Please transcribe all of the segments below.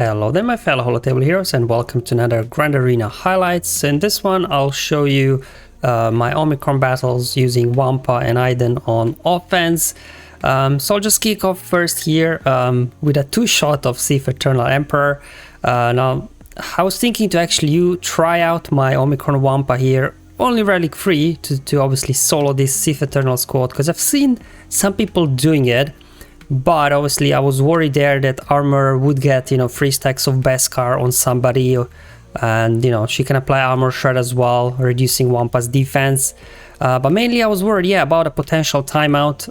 Hello there my fellow Holotable heroes and welcome to another Grand Arena highlights. In this one I'll show you my Omicron battles using Wampa and Iden on offense. So I'll just kick off first here with a two-shot of Sith Eternal Emperor. Now I was thinking to actually try out my Omicron Wampa here, only relic free, to obviously solo this Sith Eternal squad, because I've seen some people doing it. But obviously I was worried there that armor would get, 3 stacks of Beskar on somebody, and she can apply armor shred as well, reducing Wampa's defense. But mainly I was worried, about a potential timeout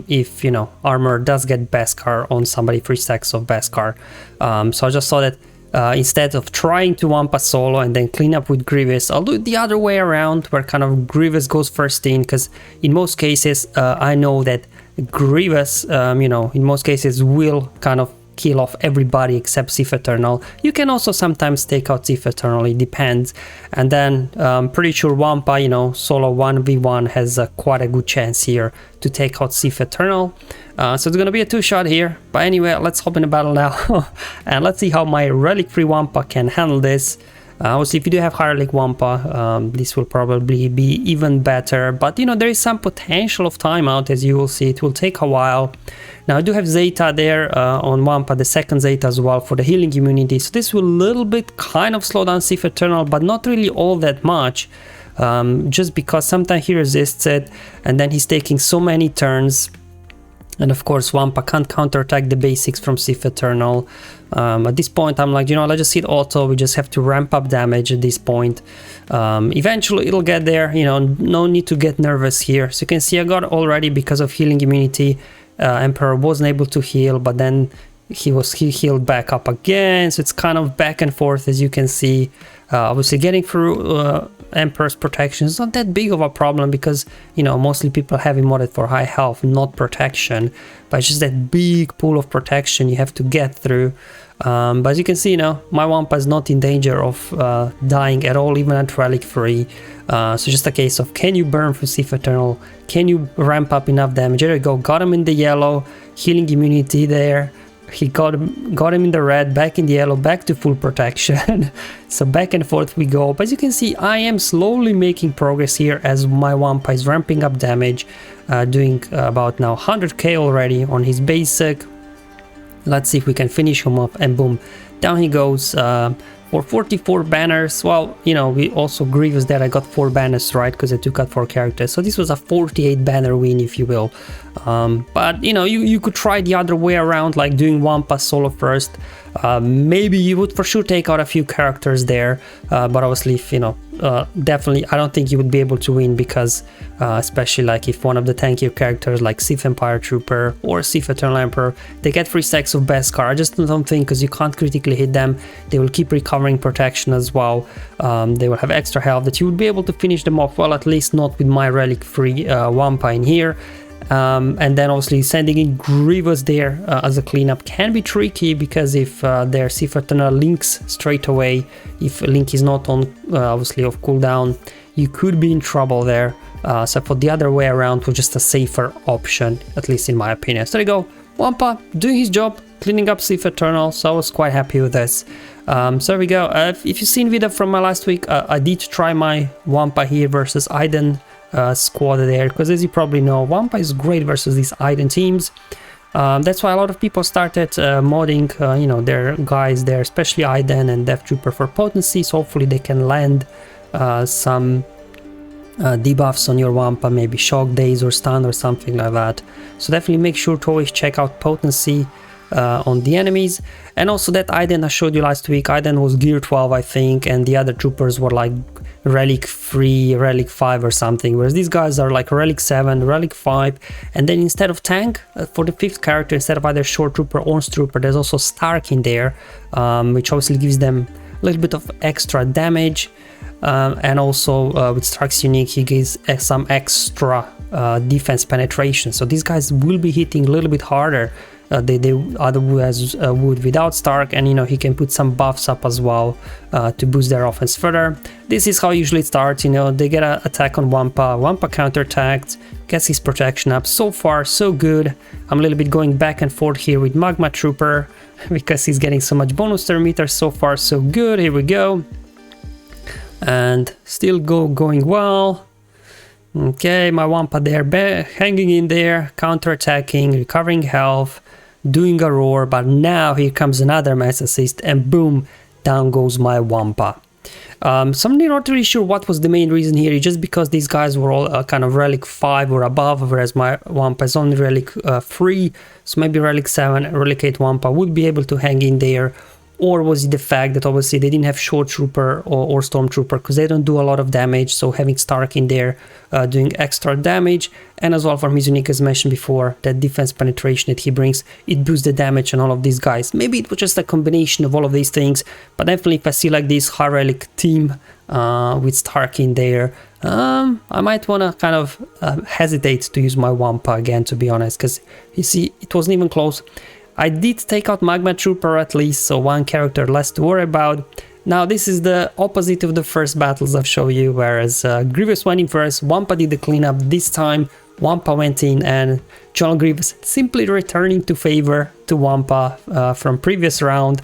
if, armor does get Beskar on somebody, 3 stacks of Beskar. So I just thought that instead of trying to Wampa solo and then clean up with Grievous, I'll do it the other way around, where kind of Grievous goes first in, because in most cases I know that Grievous, in most cases will kind of kill off everybody except Sith Eternal. You can also sometimes take out Sith Eternal, it depends. And then pretty sure Wampa, solo 1v1 has quite a good chance here to take out Sith Eternal. So it's gonna be a two-shot here. But anyway, let's hop in the battle now and let's see how my relic-free Wampa can handle this. Obviously, if you do have higher relic Wampa, this will probably be even better. But there is some potential of timeout, as you will see. It will take a while. Now I do have Zeta there on Wampa, the second Zeta as well for the healing immunity. So this will a little bit kind of slow down Sith Eternal, but not really all that much. Just because sometimes he resists it, and then he's taking so many turns. And of course, Wampa can't counterattack the basics from Sith Eternal. At this point, I'm like, let's just hit auto. We just have to ramp up damage at this point. Eventually, it'll get there. No need to get nervous here. So you can see I got already, because of healing immunity, Emperor wasn't able to heal, but then he healed back up again. So it's kind of back and forth, as you can see. Obviously, getting through Emperor's protection is not that big of a problem, because mostly people have him modded for high health, not protection, but it's just that big pool of protection you have to get through. But as you can see, my Wampa is not in danger of dying at all, even at relic free. So just a case of, can you burn for Sith Eternal? Can you ramp up enough damage? There you go, got him in the yellow, healing immunity there. He got him in the red, back in the yellow, back to full protection. So back and forth we go. But as you can see, I am slowly making progress here as my Wampa is ramping up damage, doing about now 100k already on his basic. Let's see if we can finish him off, and boom, down he goes for 44 banners. Well, we also Grievous that I got 4 banners, right, because I took out 4 characters. So this was a 48 banner win, if you will. But you could try the other way around, like doing Wampa solo first. Maybe you would for sure take out a few characters there, but obviously if definitely I don't think you would be able to win, because especially like if one of the tankier characters like Sith Empire Trooper or Sith Eternal Emperor, they get 3 stacks of Beskar. I just don't think, because you can't critically hit them, they will keep recovering protection as well. They will have extra health that you would be able to finish them off, well, at least not with my relic free Wampa in here. And then obviously sending in Grievous there as a cleanup can be tricky, because if their Sith Eternal links straight away, if Link is not on obviously off cooldown, you could be in trouble there. So for the other way around was just a safer option, at least in my opinion. So there you go, Wampa doing his job, cleaning up Sith Eternal, so I was quite happy with this. So there we go. If you've seen video from my last week, I did try my Wampa here versus Iden squad there, because as you probably know, Wampa is great versus these Iden teams. That's why a lot of people started modding their guys there, especially Iden and Death Trooper for potency, so hopefully they can land some debuffs on your Wampa, maybe shock days or stun or something like that. So definitely make sure to always check out potency on the enemies. And also that Iden I showed you last week, Iden was gear 12 I think, and the other troopers were like relic 3, relic 5 or something, whereas these guys are like relic 7, relic 5, and then instead of tank for the 5th character, instead of either short trooper or trooper, there's also Stark in there, which obviously gives them a little bit of extra damage. And also with Stark's unique, he gives some extra defense penetration, so these guys will be hitting a little bit harder they otherwise would without Stark, and you know, he can put some buffs up as well to boost their offense further. This is how usually it starts. You know, they get an attack on Wampa, Wampa counterattacked, gets his protection up. So far so good. I'm a little bit going back and forth here with Magma Trooper because he's getting so much bonus turn meter. So far so good. Here we go, and still going well. Okay, my Wampa there, hanging in there, counterattacking, recovering health, doing a roar, but now here comes another mass assist, and boom, down goes my Wampa. So I'm not really sure what was the main reason here, just because these guys were all kind of relic 5 or above, whereas my Wampa is only relic 3, so maybe relic 7, relic 8 Wampa would be able to hang in there. Or was it the fact that obviously they didn't have Short Trooper or Stormtrooper because they don't do a lot of damage, so having Stark in there doing extra damage, and as well from his unique, as mentioned before, that defense penetration that he brings, it boosts the damage on all of these guys. Maybe it was just a combination of all of these things, but definitely if I see like this high relic team with Stark in there, I might want to kind of hesitate to use my Wampa again, to be honest, because you see, it wasn't even close. I did take out Magma Trooper at least, so one character less to worry about. Now this is the opposite of the first battles I've shown you, whereas Grievous went in first, Wampa did the cleanup. This time Wampa went in, and General Grievous simply returning to favor to Wampa from previous round,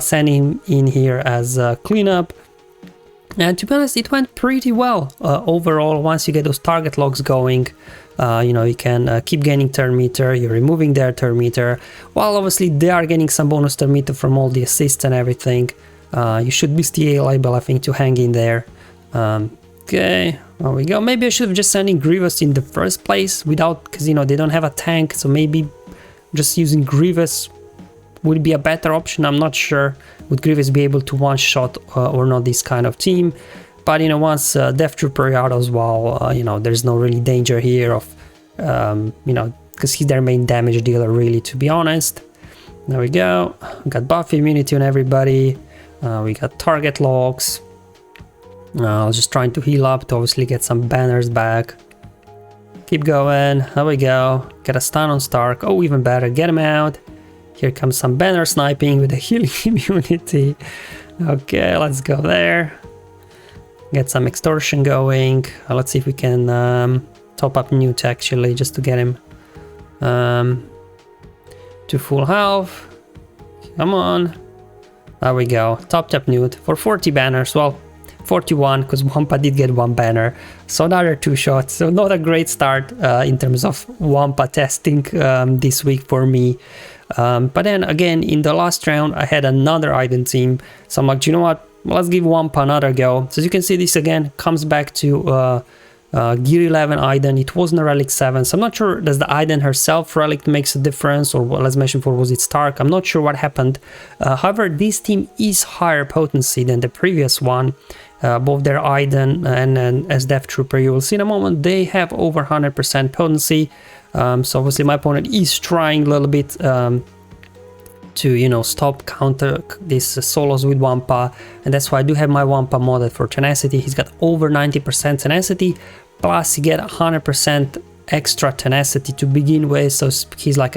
sending him in here as cleanup. And to be honest, it went pretty well overall. Once you get those target locks going, you know, you can keep gaining turn meter, you're removing their turn meter, while obviously they are getting some bonus turn meter from all the assists and everything. You should be still able, I think, to hang in there. Okay, there we go. Maybe I should have just sent in Grievous in the first place without, because, you know, they don't have a tank, so maybe just using Grievous would be a better option. I'm not sure. Would Grievous be able to one-shot or not this kind of team? But, you know, once Death Trooper out as well, you know, there's no really danger here of, you know, because he's their main damage dealer, really, to be honest. There we go. We got buff immunity on everybody. We got target locks. I was just trying to heal up to obviously get some banners back. Keep going. There we go. Get a stun on Stark. Oh, even better. Get him out. Here comes some banner sniping with the healing immunity. Okay, let's go there. Get some extortion going. Let's see if we can top up Newt actually, just to get him to full health. Come on. There we go. Topped up Newt for 40 banners. Well, 41 because Wampa did get 1 banner. So another 2 shots. So not a great start in terms of Wampa testing this week for me. But then again, in the last round, I had another Iden team. So I'm like, you know what? Let's give Wampa another go. So as you can see, this again comes back to Gear 11 Iden. It wasn't a Relic 7. So I'm not sure, does the Iden herself Relic makes a difference? Or what, as mentioned before, was it Stark? I'm not sure what happened. However, this team is higher potency than the previous one. Both their Iden and as Death Trooper, you will see in a moment, they have over 100% potency. So obviously my opponent is trying a little bit to, you know, stop counter these solos with Wampa, and that's why I do have my Wampa modded for tenacity. He's got over 90% tenacity, plus you get 100% extra tenacity to begin with, so he's like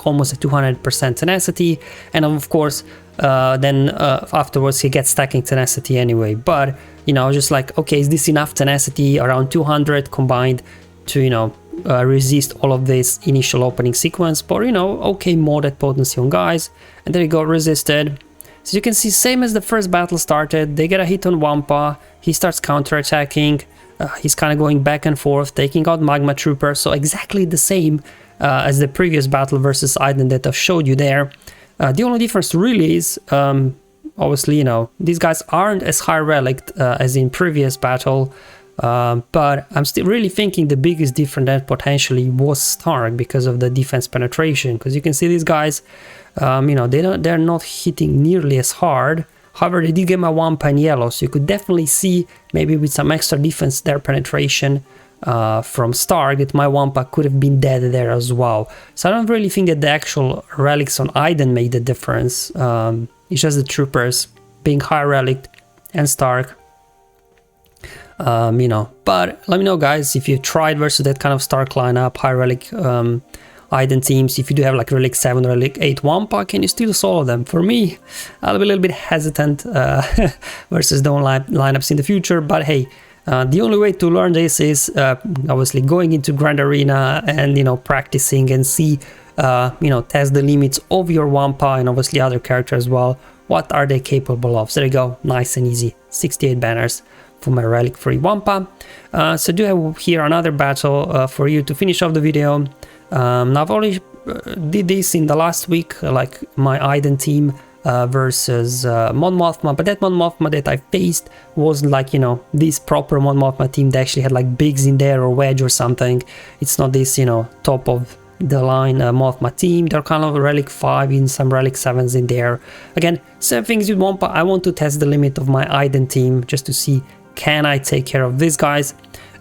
almost a 200% tenacity, and of course then afterwards he gets stacking tenacity anyway. But you know, I was just like, okay, is this enough tenacity, around 200 combined, to, you know, resist all of this initial opening sequence? But, you know, okay, modded potency on guys, and there you go, resisted. So you can see, same as the first battle started, they get a hit on Wampa, he starts counterattacking, he's kind of going back and forth, taking out Magma Trooper, so exactly the same as the previous battle versus Iden that I've showed you there. The only difference really is, obviously, you know, these guys aren't as high relic as in previous battle, but I'm still really thinking the biggest difference that potentially was Stark because of the defense penetration. Because you can see these guys, you know, they're not hitting nearly as hard. However, they did get my Wampa in yellow, so you could definitely see maybe with some extra defense their penetration from Stark that my Wampa could have been dead there as well. So I don't really think that the actual relics on Iden made the difference. It's just the troopers being high relic and Stark. You know, but let me know, guys, if you tried versus that kind of Stark lineup, high relic Iden teams, if you do have like Relic 7 or Relic 8 Wampa, can you still solo them? For me, I'll be a little bit hesitant versus the lineups in the future, but hey, the only way to learn this is obviously going into Grand Arena and, you know, practicing and see, you know, test the limits of your Wampa and obviously other characters as well. What are they capable of? So there you go, nice and easy, 68 banners for my Relic free Wampa. So do have here another battle for you to finish off the video. Now I've already did this in the last week, like my Iden team versus Mothma, but that Mothma that I faced wasn't like, you know, this proper Mothma team that actually had like bigs in there or wedge or something. It's not this, you know, top of the line Mothma team. They're kind of Relic 5 in some Relic 7s in there. Again, same things with Wampa. I want to test the limit of my Iden team just to see, can I take care of these guys?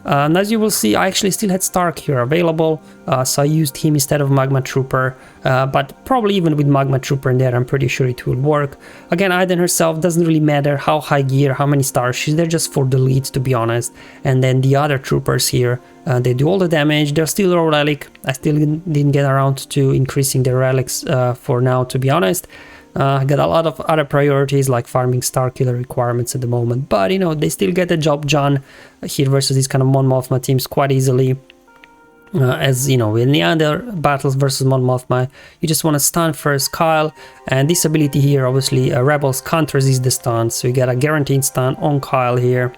And as you will see, I actually still had Stark here available, so I used him instead of Magma Trooper, but probably even with Magma Trooper in there, I'm pretty sure it will work. Again, Iden herself doesn't really matter how high gear, how many stars, she's there just for the leads, to be honest. And then the other troopers here, they do all the damage, they're still low relic. I still didn't get around to increasing their relics for now, to be honest. I got a lot of other priorities like farming star killer requirements at the moment, but you know, they still get the job done here versus these kind of Mothma teams quite easily. As you know, in the other battles versus Mothma, you just want to stun first Kyle, and this ability here, obviously Rebels can't resist the stun, so you get a guaranteed stun on Kyle here.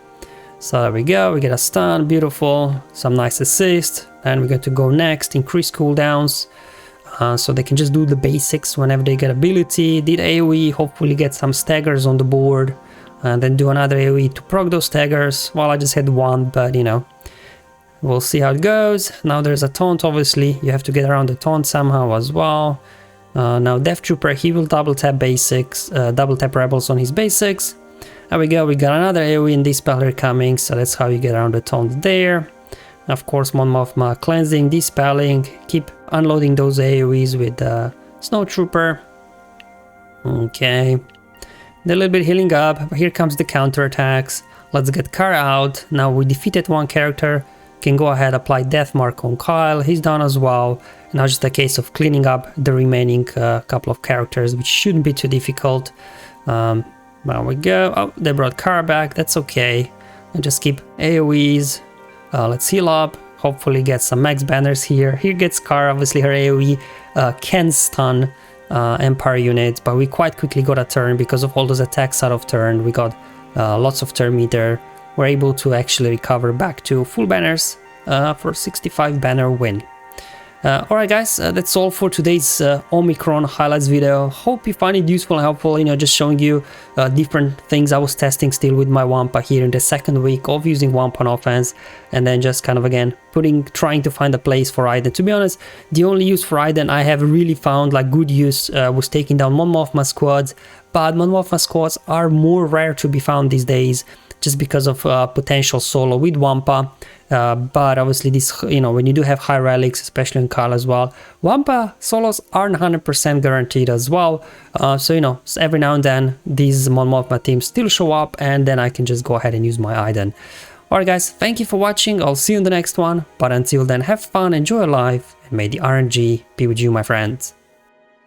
So there we go, we get a stun, beautiful, some nice assist, and we're going to go next, increase cooldowns. So they can just do the basics whenever they get ability, did AoE, hopefully get some staggers on the board, and then do another AoE to proc those staggers. Well, I just had one, but you know, we'll see how it goes. Now there's a taunt, obviously, you have to get around the taunt somehow as well. Now Death Trooper, he will double tap basics, double tap rebels on his basics. There we go, we got another AoE and Dispeller coming, so that's how you get around the taunt there. Of course, Mothma cleansing, dispelling, keep unloading those AoEs with Snow Trooper. Okay, a little bit healing up. Here comes the counterattacks. Let's get Kara out. Now we defeated one character. Can go ahead, apply Death Mark on Kyle. He's done as well. Now just a case of cleaning up the remaining couple of characters, which shouldn't be too difficult. There we go. Oh, they brought Kara back. That's okay. And just keep AoEs. Let's heal up, hopefully get some max banners here. Here gets Kara, obviously her AoE can stun Empire units, but we quite quickly got a turn because of all those attacks out of turn. We got lots of turn meter. We're able to actually recover back to full banners for 65 banner win. Alright guys, that's all for today's Omicron highlights video. Hope you find it useful and helpful, you know, just showing you different things I was testing still with my Wampa here in the second week of using Wampa on offense, and then just kind of again trying to find a place for Iden. To be honest, the only use for Iden I have really found like good use was taking down Mothma squads, but Mothma squads are more rare to be found these days just because of potential solo with Wampa. But obviously this, you know, when you do have high relics, especially in Kyle as well, Wampa solos aren't 100% guaranteed as well. So you know, every now and then these Mothma teams still show up, and then I can just go ahead and use my Iden. Alright guys, thank you for watching. I'll see you in the next one, but until then, have fun, enjoy your life, and may the RNG be with you, my friends.